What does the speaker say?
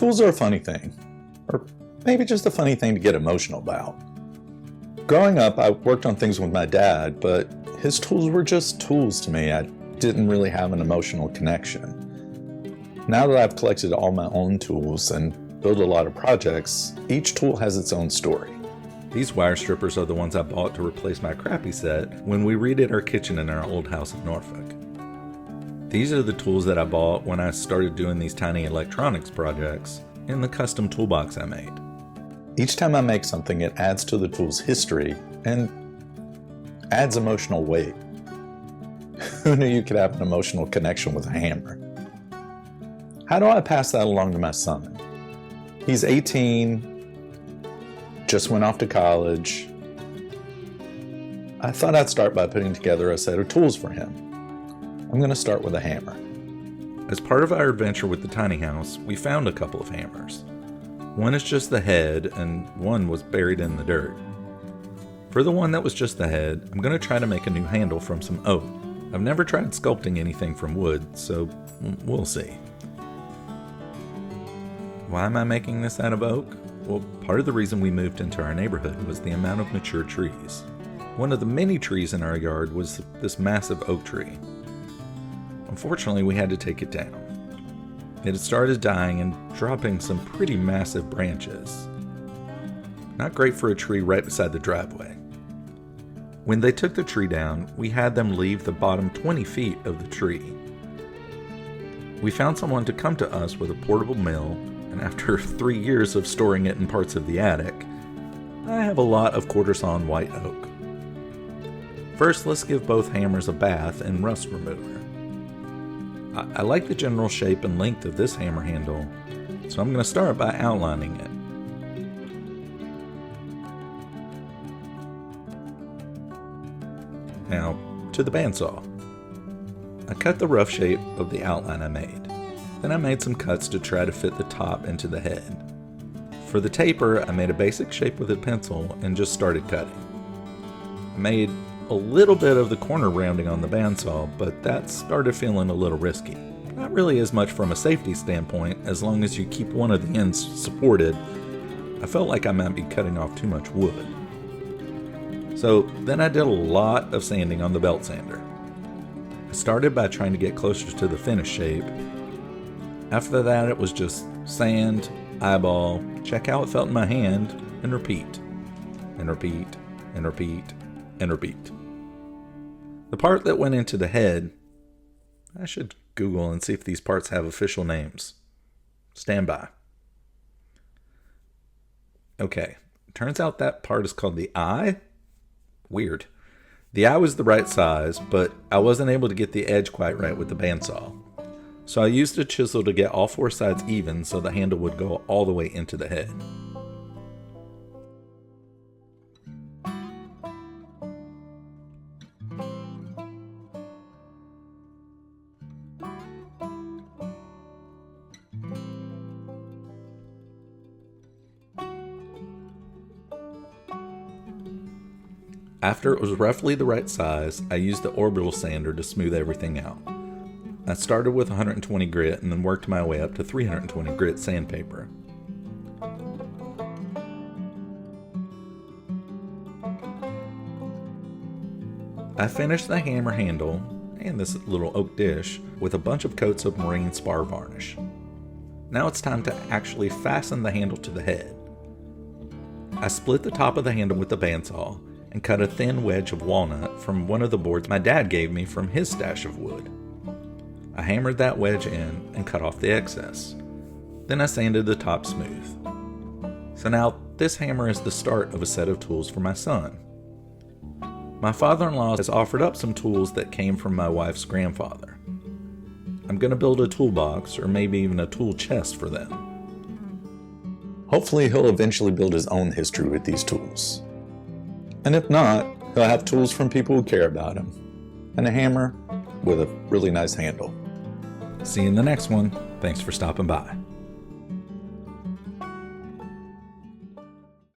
Tools are a funny thing, or maybe just a funny thing to get emotional about. Growing up, I worked on things with my dad, but his tools were just tools to me. I didn't really have an emotional connection. Now that I've collected all my own tools and built a lot of projects, each tool has its own story. These wire strippers are the ones I bought to replace my crappy set when we redid our kitchen in our old house in Norfolk. These are the tools that I bought when I started doing these tiny electronics projects in the custom toolbox I made. Each time I make something, it adds to the tool's history and adds emotional weight. Who knew you could have an emotional connection with a hammer? How do I pass that along to my son? He's 18, just went off to college. I thought I'd start by putting together a set of tools for him. I'm going to start with a hammer. As part of our adventure with the tiny house, we found a couple of hammers. One is just the head, and one was buried in the dirt. For the one that was just the head, I'm going to try to make a new handle from some oak. I've never tried sculpting anything from wood, so we'll see. Why am I making this out of oak? Well, part of the reason we moved into our neighborhood was the amount of mature trees. One of the many trees in our yard was this massive oak tree. Unfortunately, we had to take it down. It had started dying and dropping some pretty massive branches. Not great for a tree right beside the driveway. When they took the tree down, we had them leave the bottom 20 feet of the tree. We found someone to come to us with a portable mill, and after 3 years of storing it in parts of the attic, I have a lot of quarter-sawn white oak. First, let's give both hammers a bath in rust remover. I like the general shape and length of this hammer handle, so I'm going to start by outlining it. Now, to the bandsaw. I cut the rough shape of the outline I made. Then I made some cuts to try to fit the top into the head. For the taper, I made a basic shape with a pencil and just started cutting. I made a little bit of the corner rounding on the bandsaw, but that started feeling a little risky. Not really as much from a safety standpoint, as long as you keep one of the ends supported. I felt like I might be cutting off too much wood. So then I did a lot of sanding on the belt sander. I started by trying to get closer to the finished shape. After that, it was just sand, eyeball, check how it felt in my hand, and repeat, and repeat, and repeat, and repeat. The part that went into the head, I should Google and see if these parts have official names. Stand by. Okay, turns out that part is called the eye. Weird. The eye was the right size, but I wasn't able to get the edge quite right with the bandsaw. So I used a chisel to get all four sides even so the handle would go all the way into the head. After it was roughly the right size, I used the orbital sander to smooth everything out. I started with 120 grit and then worked my way up to 320 grit sandpaper. I finished the hammer handle and this little oak dish with a bunch of coats of marine spar varnish. Now it's time to actually fasten the handle to the head. I split the top of the handle with the bandsaw and cut a thin wedge of walnut from one of the boards my dad gave me from his stash of wood. I hammered that wedge in and cut off the excess. Then I sanded the top smooth. So now this hammer is the start of a set of tools for my son. My father-in-law has offered up some tools that came from my wife's grandfather. I'm going to build a toolbox or maybe even a tool chest for them. Hopefully he'll eventually build his own history with these tools. And if not, he'll have tools from people who care about him. And a hammer with a really nice handle. See you in the next one. Thanks for stopping by.